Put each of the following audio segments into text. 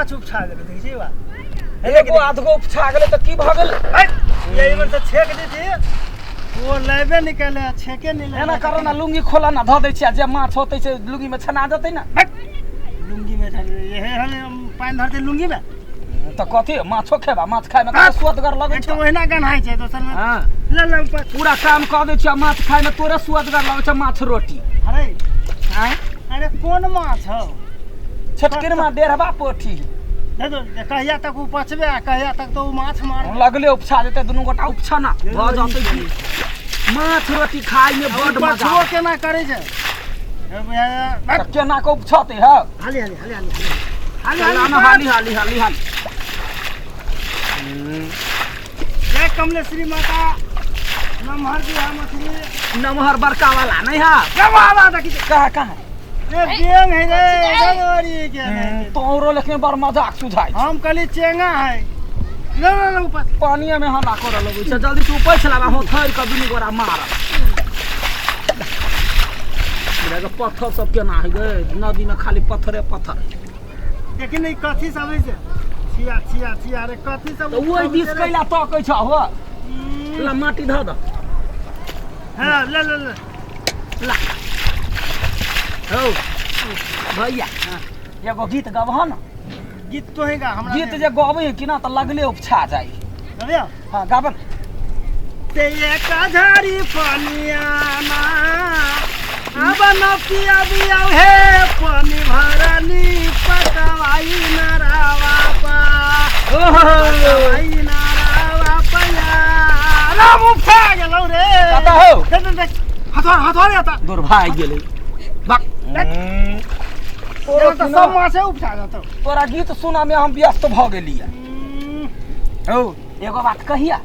माछ उपछा गेलै देखै छी बा एगो आधगो उपछा गेलै त की भ गेलै यही में तो छेक दीजिए वो लेबे निकले छेके नहीं ले एना करो ना लुंगी खोला ना ध दै छियै जे माछ होतै से लुंगी में छना देतै ना लुंगी में ये हले पानी धरते लुंगी में त कथी माछो खेबा माछ खाय में त स्वादगर लगै छै तो ओहिना गन्हाई छै दोसर में हां ले ऊपर पूरा काम क दै छियै माछ खाय में तोरे स्वादगर लगै छै माछ रोटी अरे हां अरे कोन माछ हो छटकिन में डेढ़बा पोठी दे दो कहिया तक उ पचबे कहिया तक तो उ माछ मार लगले उपछा देतै दुनू गोटा उपछा ना भ जतै की माछ रोटी खाय में बड मजा पछुओ केना करे छै केना को उपछते है हाली जय कमलेश्वरी माता नमहर दिया मछली नमहर बड़का वाला नहीं है जवाबा देखी कहाँ ए बेंग है रे गदोरी के तोरो लेकिन बड़ मजाक सुझाई हम कहली चेंगा है ले ऊपर पानी में हल्ला कर लगै छै जल्दी से ऊपर चलाबा हो थैर के दुनू गोरा मार मेरा पत्थर सब केना है गे नदी में खाली पत्थरे पत्थर लेकिन ई कथी सब है से छिया रे कथी सब तो ओइ दिस कैला तकै छ हो ला माटी ध द हां ले ला हो भैया एगो गीत गबह न गीत तो हैगा हमरा गीत जे गबै कि ना त लगले उपछा जाई गबिया हां गाबन ते एक झाड़ी पानिया ना अब न पिया बिया हे पानी भरनी पटवाई नरावा पा पटवाई नरावा पया राम उठा गेलौ रे कता हो हथौड़ आता दूर भाग गेलै बक तोरा त सब माछे उपछा जातो तोरा गीत सुना में हम व्यस्त भ गेलियै हो एगो बात कहिया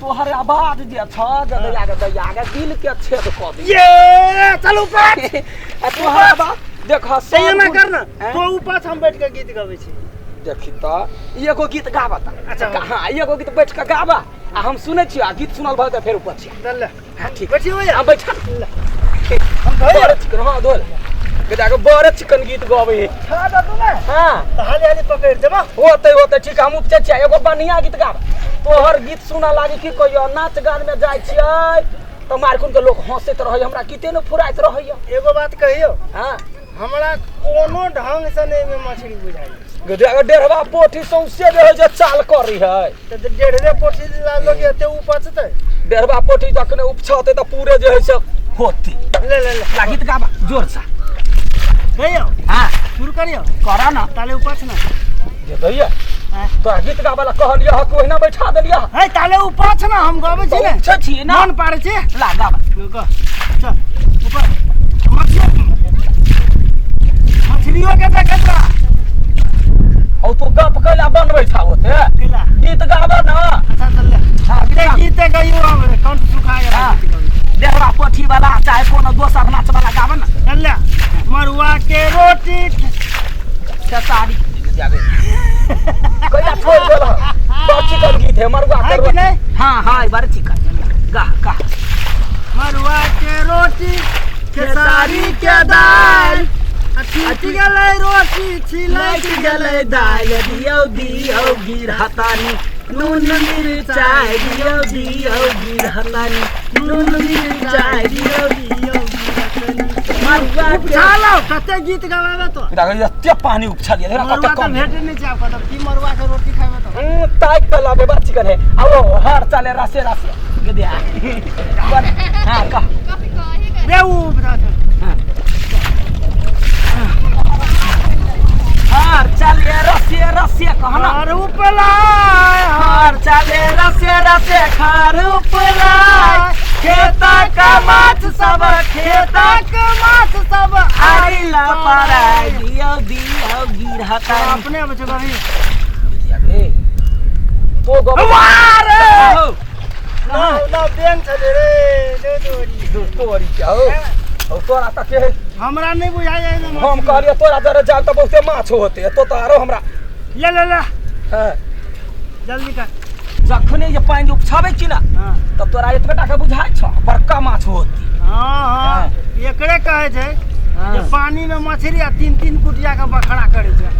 तोहर आवाज जे छ गदया के दिल के छेद क दे ये चलू ऊपर तोहर आवाज देख सही में कर ना तो ऊपर हम बैठ के गीत गाबै छी देखी त एगो गीत गाबा त अच्छा हां एगो गीत बैठ के गाबा आ हम सुनै छी आ गीत सुनल भ त फेर ऊपर छी चल हां ठीक बैठी हो हम बैठा हम बड़े चिकन हां दोल गदा के बड़े चिकन गीत गाबै खा द तू ना हां त हाली पकड़ देबा होते ठीक हम उपचे छी एगो बढ़िया गीत गाब तोहर गीत सुना लागी की कहियो नाच गान में जाय छियै त मारकुन के लोग हंसैत रहै हमरा गीते न फुराइत रहै एगो बात कहियो हां हमरा कोनो ढंग से नहीं में मछली बुझाई गदा डेढ़वा पोठी सौंसे जे है जे चाल करी है त डेढ़वे पोठी ला लोग एते उपचते डेढ़वा पोठी तकने उपछते त पूरे जे है से होती ले ला गीत गाबा जोर से गयो हां शुरू करियो करा ना ताले उपच ना जे भैया तो गीत गाबला कहलिया ह कोहिना बैठा देलिया है ताले उपच ना हम गाबै छी ने छ छी ना मन पारे छी ला गाबा ग चल ऊपर मछलियों के देखत औ तो गप कैला बनबै छा होते केला गीत गाबा ना अच्छा चल ले हां गीत गइयो हमरे कंठ सुखा गेल डेढ़वा पोठी वाला चाहे कोनो दोसर नाच वाला गाबा ना चल ले मरुआ के रोटी खेसारी जाबे कैला छोड़ देला बहुत चिकन गीत है मरुआ के रोटी हां हां बार चिकन गा मरुआ के रोटी खेसारी के दाल छिट गेलै रोटी छिलक गेलै दाल दियो गिरहतानी नून मिरचाई दियो गिरहतानी नून मिरचाई दियो मरुआ के चलो कते गीत गावे तो एते पानी उपछा दिया रे कते कम भेट नहीं जा कत की मरुआ के रोटी खावे तो ताई कला बे बात चिकन है आओ हर चले रसे गदिया हां का बेऊ बता हार चले रसे कहना हार उपला हार चले रसे खार उपला खेता का माछ सब आइला पराई दियो गिरहता अपने बच्चों का भी तो गो मारे ना बेंच रे दो तोरी क्या हो और तोरा तक है हमरा नहीं बुझाई है ना हम कहलिए तोरा जरे जाल त बहुते माछ होते तो तारो हमरा ले हां जल्दी कर जखने ये पानी उपछाबे छी ना हां तब तोरा एतबेटा के बुझाई छ बड़का माछ होती हां एकरे कहे छै जे पानी में मछली आ तीन कुटिया के बखड़ा करे छै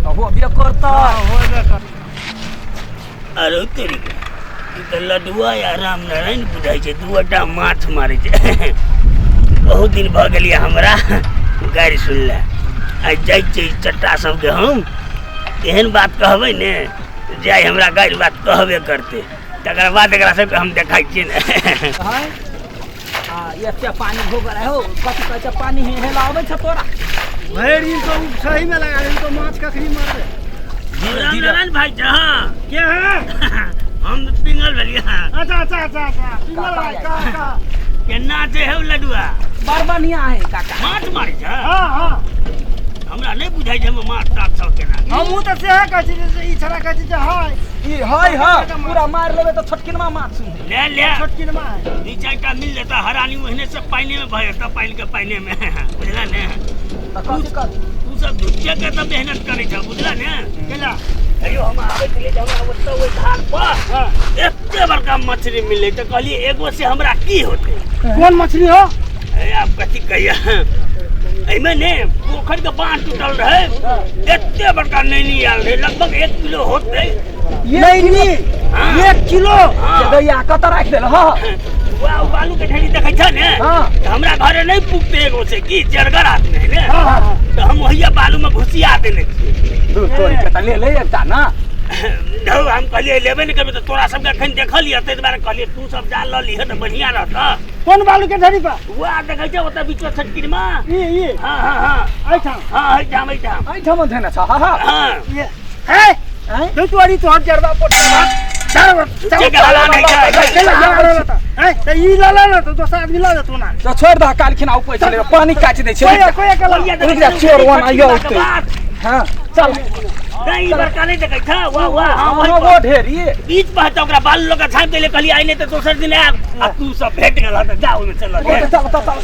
हो बे करता होबे कर अरे तेरी तो लडुआ या राम नारायण बुझाई छै दुटा माछ मारे छै बहुत दिन भ गेलिए हमरा गाड़ी सुनले आ जाइ छै चट्टा सबके हम एहन बात कहबै ने जाय हमरा गाड़ी बात कहबे करते तकर बाद एकरा सबके हम देखाइ छियै ने एते पानी हो गए हो कथी कहै छै पानी हेला आबै छ तोरा भैर इन तो सही में लगा इन तो माछ कखनी मारबे राम नारायण भाई छ हाँ के है हम पिंगल भेलिए अच्छा पिंगल भाई का केना छै हो लडुआ बड़ बढ़िया है काका माछ मारे छ हां हमरा नहीं बुझाई छै हम माछ ताछ सब केना हमहू त से कहै छी ई छरा कहै छी हाय ई हाय हां पूरा मार लेबे त छोटकिनमा माछ सुन ले छोटकिन में दी चारटा मिल जाता हरानी ओहने से पानी में भय जाता पानी के पानी में बुझला ने कथी कर तू सब झुठे के त मेहनत करे छ बुझला ने केला अयो हम आबे के लिए हमरा ओत्ता ओइ धार पर एते बड़का मछली मिले त कहली एगो से हमरा की होते कौन मछली हो ए आप कथी कहिया एमे ने पोखर के बांध टूटल रहे एते बड़का नैनी आल रहे लगभग 1 किलो होते नैनी 1 किलो दैया कत राख देल हां वाह बालू के ढेरी देखै छ ने हमरा घरे नहीं पुगते एगो से की जरगर आदमी है ने तो हम वहिया बालू में घुसिया देने छी दू तोरी के त ले एकटा ना धौ हम कहलिए लेबे नहीं करबे तो तोरा सब के अखन देखलिए तै दुआरे कहलिए तू सब जा ल लीह त बढ़िया रहता कौन बालू के ढेरी पर वाह देखै छ ओता बीच में छटकिन में ये हां आई था हां आई ठाम धेने छ हां हां ये है तू तोरी तो हट जरबा पोट चल है त ई लाला ना तो दोसर आदमी ला देतो ना तो छोड़ दा काल खिना ऊपर चले पानी काट दे छै कोई अकेला रुक जा चोर वन आइयो उते हां चल नहीं बड़का नहीं देखै छ वाह हां वो ढेरी बीच में हटा ओकरा बालू लगा छाप देले कहली आई नहीं तो दोसर दिन आब आ तू सब भेट गेल त जा ओमे चल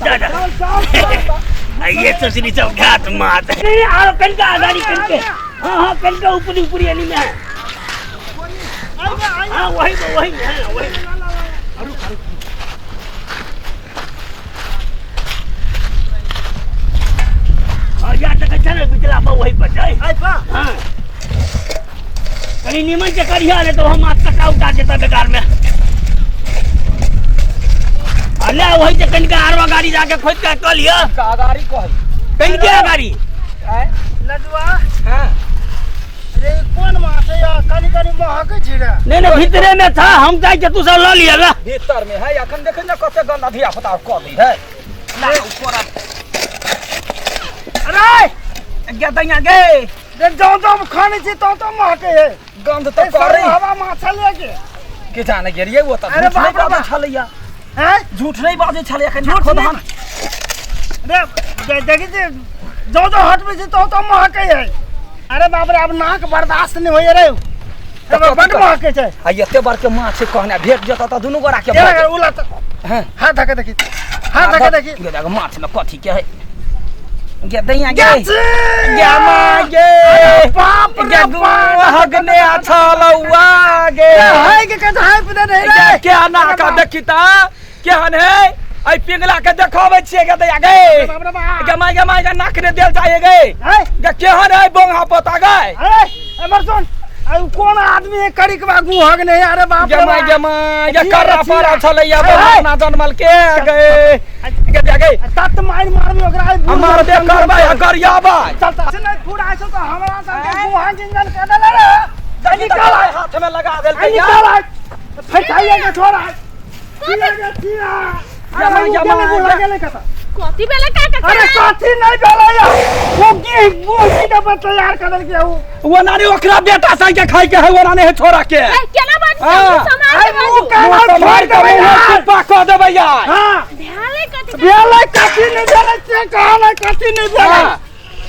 जा ये सोचनी सब घाट मात नहीं आओ कनका गाड़ी कनके हां कनका ऊपरी एनी में हां वही और या तक चल बिचला पर वही पर जाए आई पा हां कहीं निमन से करिया ने तो हम हाथ कटा उठा देता बेकार में अल्लाह वही से कनका आरवा गाड़ी जाके खोद के कल लिया का गाड़ी कह कहीं के गाड़ी लडुआ हां रे कौन माछ है या कनी महक छिड़ा नहीं भीतरे में था हम जाए के तू सब ल लिया भीतर में है अखन देखे न कते गंदा धिया पता क दी है ना ऊपर अरे गे दैया गे रे जो खाने छी तो महके है गंध तो करे हवा माछ लेके के जाने गेरिए वो त अरे झूठ नहीं बाप रे बाजे बाप। छलैया हैं झूठ नहीं बाजे छलैया के झूठ खोद नहीं। हम रे देखी छी जो हटबे छी तो महके है अरे बाप रे अब नाक बर्दाश्त नहीं होय रे अब बड महके छै आ एते बार के माछ कहने भेट जता त दुनु गोरा के के उला त हां हाथ धके देखी गे दाग माछ न कथी के है गे दैया गे गे गे मा गे बाप रे गे हगने छलौआ गे है के कथा पे नहीं रे क्या ना का देखिता केहन है आई पिंगला के देखावे छिए गे दैया गे बाप रे बाप गे माय नाक रे देल जाए गे है गे केहन है बोंगा पता गे अरे एमरसन आई कौन आदमी है कड़ी के बागू हग नहीं अरे बाप रे बाप गे कररा पारा छलैया बना जनमल के गे गे तत मार में ओकरा हमार बे करबा गरियाबा चलता से नहीं फूड आइसो तो हमरा संगे गुहा जिंजन के देले रे निकाल हाथ में लगा देल के निकाल फटाइए के छोड़ा किया बुला गेले कता कथी बेला का अरे कथी नहीं भेलै या वो की डब्बा तैयार कर के वो नानी ओकरा बेटा सा के खाई के है वो नानी है छोरा के केना बात हाँ। समाज के मुंह बाजू का छोड़ देबै यार पा को देबै यार हां ध्याले कथी भेलै कथी नहीं भेलै से कहना कथी नहीं भेलै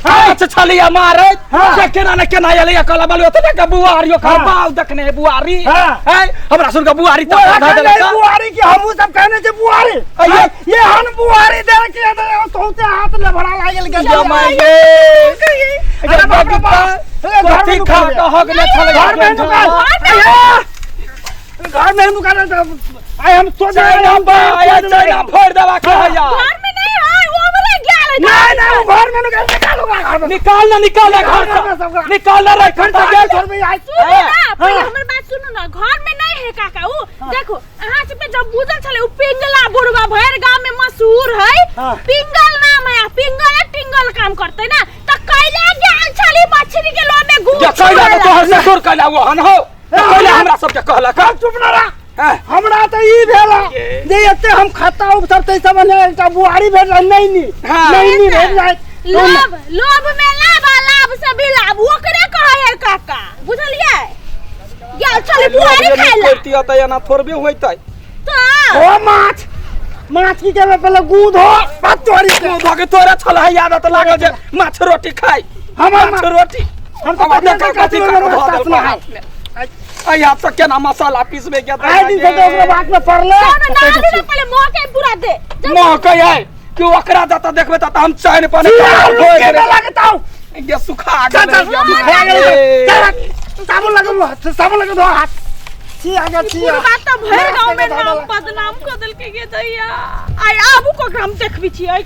अच्छा छलिया मारे हाँ। से केना न केना एलिया कला बालू ओते के बुआरियो हाँ। खरबाव देखने है बुआरी हाँ। है हमरा सुन के बुआरी वो त आधा कहले देलका बुआरी की हमहू सब कहने छे बुआरी ये हन बुआरी दे के दे तोते हाथ ले भरा लागल के जमाइए अरे बाप रे बाप कथी खा के हगले छलिया घर में घर में दुकान आई हम तो जा हम आया चाइना फोड़ देबा के है यार घर में नहीं है वो वाला गेल नहीं नहीं घर में निकाल निकालो निकाल ना घर से निकाल ना रे खंडा गैस छोड़ में आई सुनो ना पहले हमर बात सुनो ना घर में नहीं है काका ऊ देखो अहाँ से पे जब बुझल छले ऊ पिंगला बुढ़वा भर गांव में मशहूर है हाँ। पिंगल नाम है पिंगल टिंगल काम करते ना त कैले गेल छली मछली के लो में घूम जा कैला तो तोहर से दूर कैला वो हन हो कैला हमरा सब के कहला का चुप ना रह हैं? हमरा तो ई भेला जे एते हम खाता उ सब तै सब ने एकटा बुआरी भेल नहीं हाँ। नहीं भेल जाय लोभ में लाभ से भी लाभ ओकरे कहे है काका बुझलिए गेल छली बुआरी खाइला करती त ना थोड़बे होइतै तो ओ माछ की के पहले दूध हो पतोरी के तू धके तोरा छल है आदत लागल जे माछ रोटी खाई हमर माछ रोटी हम तो देखा कथी में कर रास्ता धो ना देल आई आप तो केना मसाला पीस में क्या आए दिन से तो ओकरा बात में पड़ले ना ना पहले मौके पूरा दे मोह कह है कि ओकरा दता देखबे त हम चैन पर केना लगता ये सुखा चल गेल चल साबुन लगा दो हाथ छी आगे छी पूरा बात तो भर गांव में नाम बदनाम कर देल के दैया आई आबू को हम देखबी छी